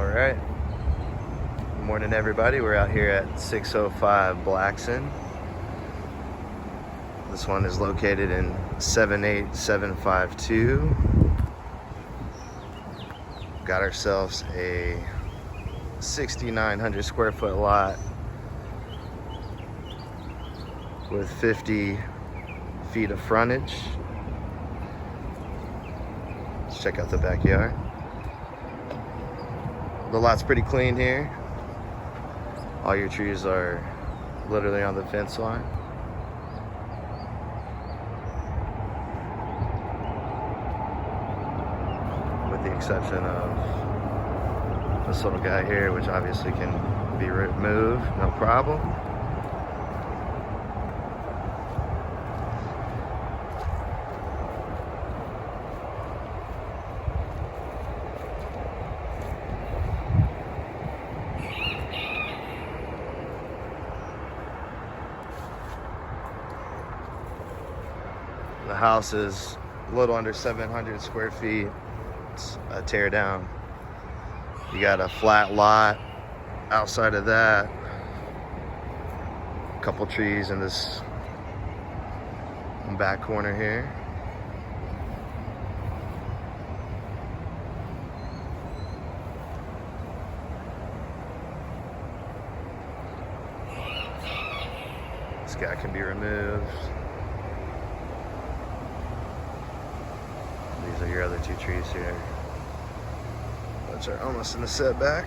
Alright, good morning everybody. We're out here at 605 Blackson. This one is located in 78752. Got ourselves a 6,900 square foot lot with 50 feet of frontage. Let's check out the backyard. The lot's pretty clean here. All your trees are literally on the fence line. With the exception of this little guy here, which obviously can be removed, no problem. The house is a little under 700 square feet. It's a tear down. You got a flat lot. Outside of that, a couple trees in this back corner here. This guy can be removed. These are your other two trees here, which are almost in the setback.